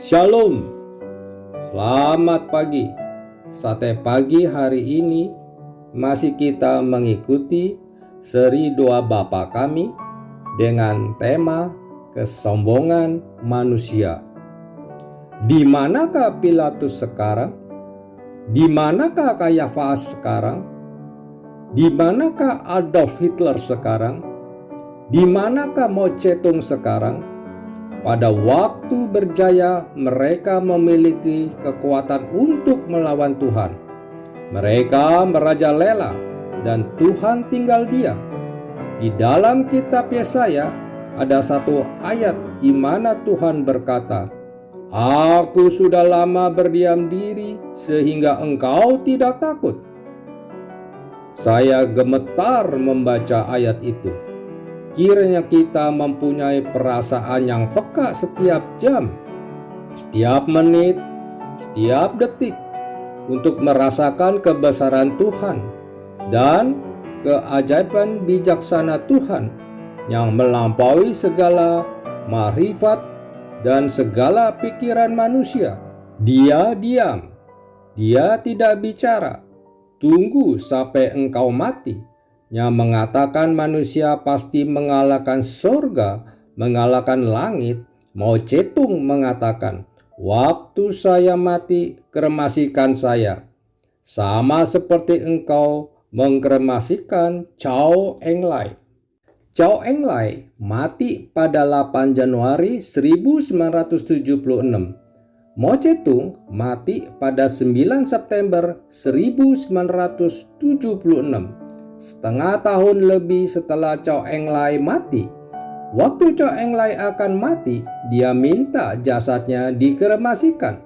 Shalom, selamat pagi. Sate pagi hari ini masih kita mengikuti seri doa Bapa kami dengan tema kesombongan manusia. Di manakah Pilatus sekarang? Di manakah Kayafas sekarang? Di manakah Adolf Hitler sekarang? Di manakah Mao Zedong sekarang? Pada waktu berjaya, mereka memiliki kekuatan untuk melawan Tuhan. Mereka merajalela dan Tuhan tinggal diam. Di dalam kitab Yesaya ada satu ayat di mana Tuhan berkata, "Aku sudah lama berdiam diri sehingga engkau tidak takut." Saya gemetar membaca ayat itu. Kiranya kita mempunyai perasaan yang peka setiap jam, setiap menit, setiap detik untuk merasakan kebesaran Tuhan dan keajaiban bijaksana Tuhan yang melampaui segala makrifat dan segala pikiran manusia. Dia diam, dia tidak bicara. Tunggu sampai engkau mati. Yang mengatakan manusia pasti mengalahkan surga, mengalahkan langit. Mao Zedong mengatakan, "Waktu saya mati, kremasikan saya." Sama seperti engkau mengkremasikan Zhou Enlai. Zhou Enlai mati pada 8 Januari 1976. Mao Zedong mati pada 9 September 1976. Setengah tahun lebih setelah Zhou Enlai mati. Waktu Zhou Enlai akan mati, dia minta jasadnya dikremasikan.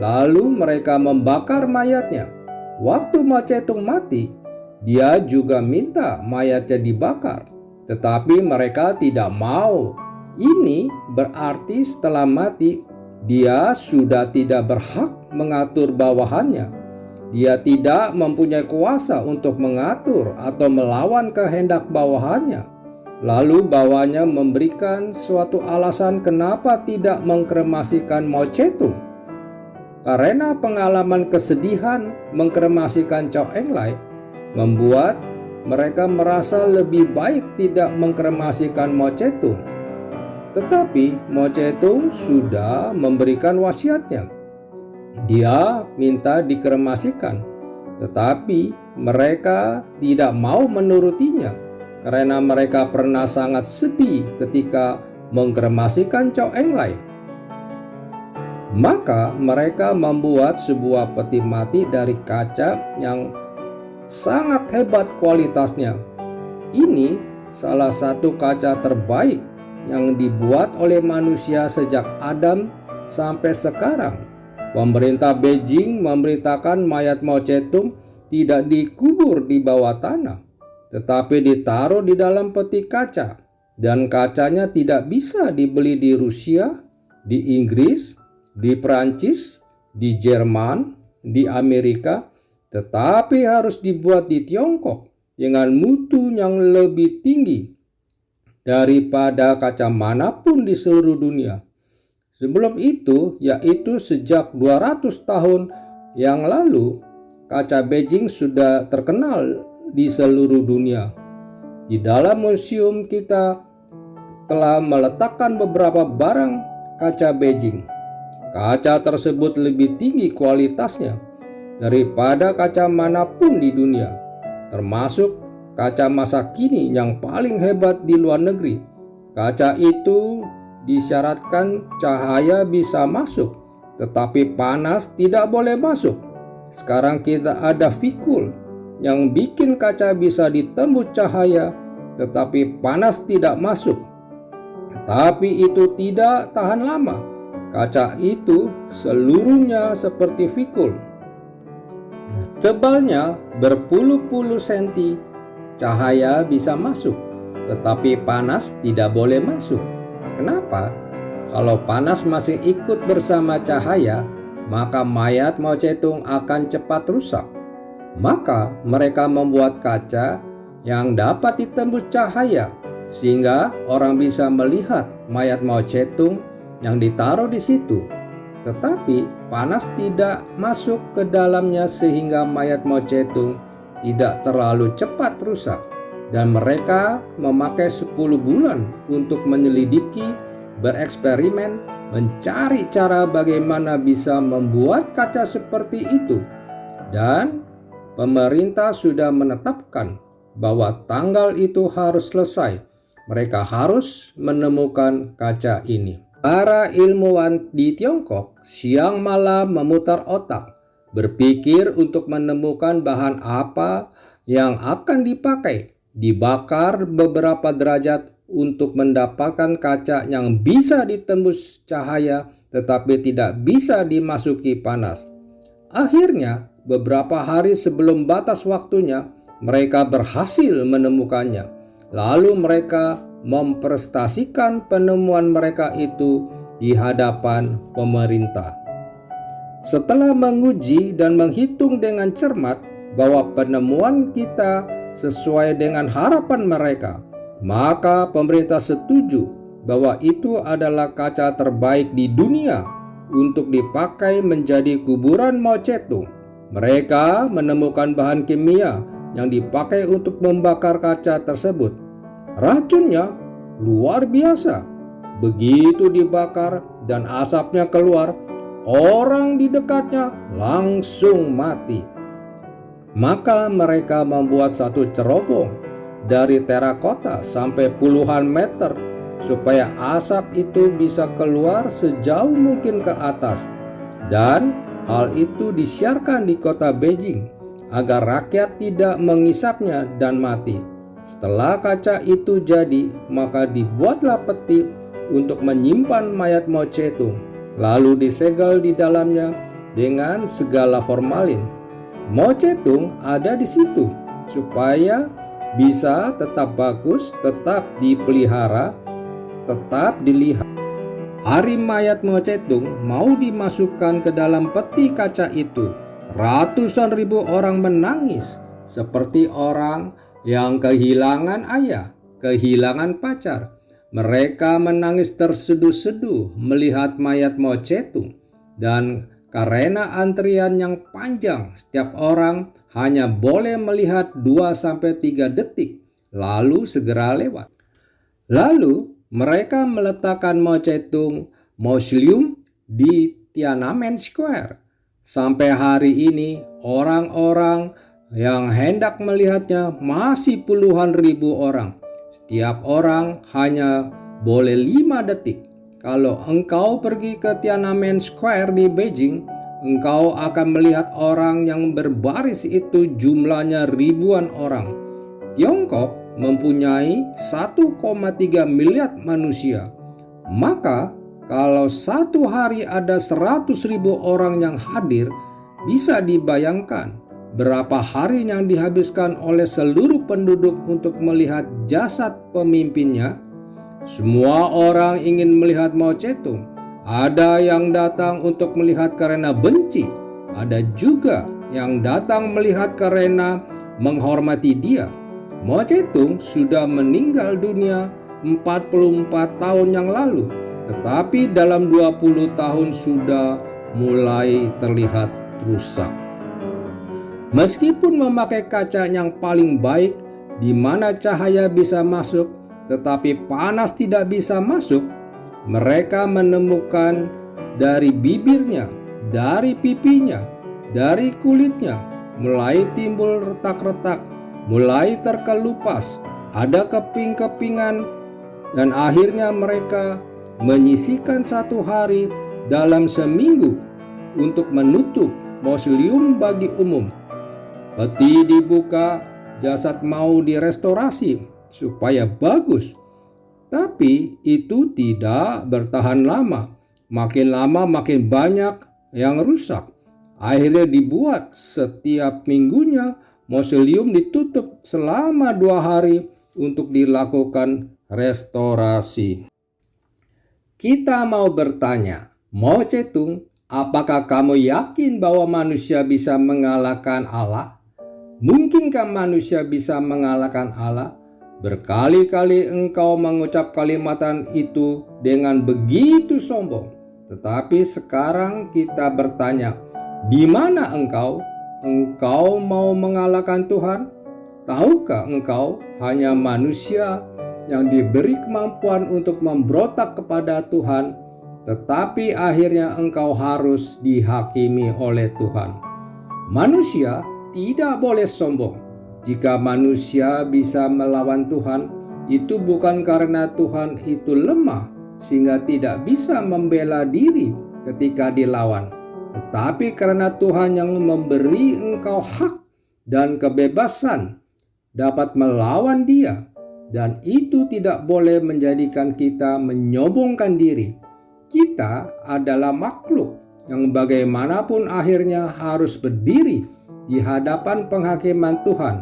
Lalu mereka membakar mayatnya. Waktu Mao Zedong mati, dia juga minta mayatnya dibakar. Tetapi mereka tidak mau. Ini berarti setelah mati, dia sudah tidak berhak mengatur bawahannya. Dia tidak mempunyai kuasa untuk mengatur atau melawan kehendak bawahannya. Lalu bawahannya memberikan suatu alasan kenapa tidak mengkremasikan Mao Zedong. Karena pengalaman kesedihan mengkremasikan Zhou Enlai membuat mereka merasa lebih baik tidak mengkremasikan Mao Zedong. Tetapi Mao Zedong sudah memberikan wasiatnya. Dia minta dikremasikan, tetapi mereka tidak mau menurutinya karena mereka pernah sangat sedih ketika mengkremasikan Zhou Enlai. Maka mereka membuat sebuah peti mati dari kaca yang sangat hebat kualitasnya. Ini salah satu kaca terbaik yang dibuat oleh manusia sejak Adam sampai sekarang. Pemerintah Beijing memerintahkan mayat Mao Zedong tidak dikubur di bawah tanah, tetapi ditaruh di dalam peti kaca. Dan kacanya tidak bisa dibeli di Rusia, di Inggris, di Prancis, di Jerman, di Amerika, tetapi harus dibuat di Tiongkok dengan mutu yang lebih tinggi daripada kaca manapun di seluruh dunia. Sebelum itu, yaitu sejak 200 tahun yang lalu, kaca Beijing sudah terkenal di seluruh dunia. Di dalam museum kita telah meletakkan beberapa barang kaca Beijing. Kaca tersebut lebih tinggi kualitasnya daripada kaca manapun di dunia, termasuk kaca masa kini yang paling hebat di luar negeri. Kaca itu disyaratkan cahaya bisa masuk, tetapi panas tidak boleh masuk. Sekarang kita ada fikul yang bikin kaca bisa ditembus cahaya, tetapi panas tidak masuk. Tapi itu tidak tahan lama. Kaca itu seluruhnya seperti fikul. Tebalnya berpuluh-puluh senti, cahaya bisa masuk, tetapi panas tidak boleh masuk. Kenapa? Kalau panas masih ikut bersama cahaya, maka mayat Mao Zedong akan cepat rusak. Maka mereka membuat kaca yang dapat ditembus cahaya, sehingga orang bisa melihat mayat Mao Zedong yang ditaruh di situ. tetapi panas tidak masuk ke dalamnya sehingga mayat Mao Zedong tidak terlalu cepat rusak. Dan mereka memakai 10 bulan untuk menyelidiki, bereksperimen, mencari cara bagaimana bisa membuat kaca seperti itu. Dan pemerintah sudah menetapkan bahwa tanggal itu harus selesai. Mereka harus menemukan kaca ini. Para ilmuwan di Tiongkok siang malam memutar otak, berpikir untuk menemukan bahan apa yang akan dipakai, dibakar beberapa derajat untuk mendapatkan kaca yang bisa ditembus cahaya tetapi tidak bisa dimasuki panas. Akhirnya, beberapa hari sebelum batas waktunya, mereka berhasil menemukannya. Lalu mereka mempresentasikan penemuan mereka itu di hadapan pemerintah. Setelah menguji dan menghitung dengan cermat bahwa penemuan kita sesuai dengan harapan mereka, maka pemerintah setuju bahwa itu adalah kaca terbaik di dunia untuk dipakai menjadi kuburan Mao Zedong. Mereka menemukan bahan kimia yang dipakai untuk membakar kaca tersebut. Racunnya luar biasa. Begitu dibakar dan asapnya keluar, orang di dekatnya langsung mati. Maka mereka membuat satu cerobong dari terakota sampai puluhan meter supaya asap itu bisa keluar sejauh mungkin ke atas. Dan hal itu disiarkan di kota Beijing agar rakyat tidak mengisapnya dan mati. Setelah kaca itu jadi, maka dibuatlah peti untuk menyimpan mayat Mao Zedong, lalu disegel di dalamnya dengan segala formalin. Mao Zedong ada di situ supaya bisa tetap bagus, tetap dipelihara, tetap dilihat. Hari mayat Mao Zedong mau dimasukkan ke dalam peti kaca itu, ratusan ribu orang menangis seperti orang yang kehilangan ayah, kehilangan pacar. Mereka menangis terseduh-seduh melihat mayat Mao Zedong. Dan karena antrian yang panjang, setiap orang hanya boleh melihat 2-3 detik, lalu segera lewat. Lalu mereka meletakkan Mao Zedong Mausoleum di Tiananmen Square. Sampai hari ini orang-orang yang hendak melihatnya masih puluhan ribu orang. Setiap orang hanya boleh 5 detik. Kalau engkau pergi ke Tiananmen Square di Beijing, engkau akan melihat orang yang berbaris itu jumlahnya ribuan orang. Tiongkok mempunyai 1,3 miliar manusia. Maka kalau satu hari ada 100.000 orang yang hadir, bisa dibayangkan berapa hari yang dihabiskan oleh seluruh penduduk untuk melihat jasad pemimpinnya. Semua orang ingin melihat Mao Zedong. Ada yang datang untuk melihat karena benci. Ada juga yang datang melihat karena menghormati dia. Mao Zedong sudah meninggal dunia 44 tahun yang lalu. Tetapi dalam 20 tahun sudah mulai terlihat rusak. Meskipun memakai kaca yang paling baik di mana cahaya bisa masuk tetapi panas tidak bisa masuk, mereka menemukan dari bibirnya, dari pipinya, dari kulitnya mulai timbul retak-retak, mulai terkelupas, ada keping-kepingan, dan akhirnya mereka menyisihkan satu hari dalam seminggu untuk menutup mausoleum bagi umum. Peti dibuka, jasad mau direstorasi supaya bagus. Tapi itu tidak bertahan lama. Makin lama makin banyak yang rusak. Akhirnya dibuat setiap minggunya mausoleum ditutup selama 2 hari untuk dilakukan restorasi. Kita mau bertanya, Mao Zedong, apakah kamu yakin bahwa manusia bisa mengalahkan Allah? Mungkinkah manusia bisa mengalahkan Allah? Berkali-kali engkau mengucap kalimatan itu dengan begitu sombong. Tetapi sekarang kita bertanya, di mana engkau? Engkau mau mengalahkan Tuhan? Tahukah engkau hanya manusia yang diberi kemampuan untuk memberontak kepada Tuhan, tetapi akhirnya engkau harus dihakimi oleh Tuhan. Manusia tidak boleh sombong. Jika manusia bisa melawan Tuhan, itu bukan karena Tuhan itu lemah sehingga tidak bisa membela diri ketika dilawan, tetapi karena Tuhan yang memberi engkau hak dan kebebasan dapat melawan dia, dan itu tidak boleh menjadikan kita menyombongkan diri. Kita adalah makhluk yang bagaimanapun akhirnya harus berdiri di hadapan penghakiman Tuhan.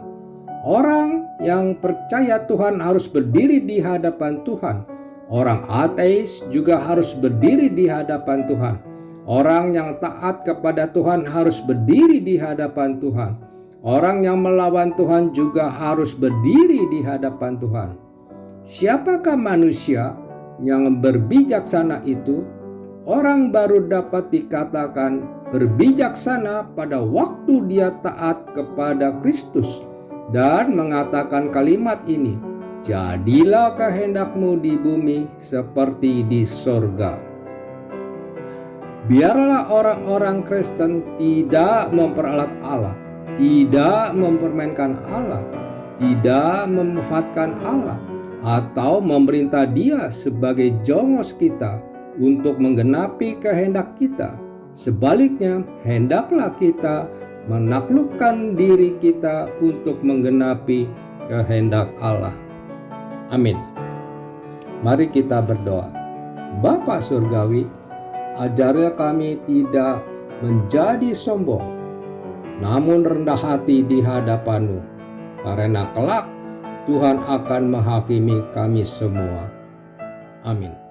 Orang yang percaya Tuhan harus berdiri di hadapan Tuhan. Orang ateis juga harus berdiri di hadapan Tuhan. Orang yang taat kepada Tuhan harus berdiri di hadapan Tuhan. Orang yang melawan Tuhan juga harus berdiri di hadapan Tuhan. Siapakah manusia yang berbijaksana itu? Orang baru dapat dikatakan berbijaksana pada waktu dia taat kepada Kristus dan mengatakan kalimat ini, "Jadilah kehendakmu di bumi seperti di sorga." Biarlah orang-orang Kristen tidak memperalat Allah, tidak mempermainkan Allah, tidak memanfaatkan Allah, atau memerintah Dia sebagai jongos kita untuk menggenapi kehendak kita. Sebaliknya, hendaklah kita menaklukkan diri kita untuk menggenapi kehendak Allah. Amin. Mari kita berdoa. Bapa Surgawi, ajarlah kami tidak menjadi sombong, namun rendah hati di hadapan-Mu, karena kelak Tuhan akan menghakimi kami semua. Amin.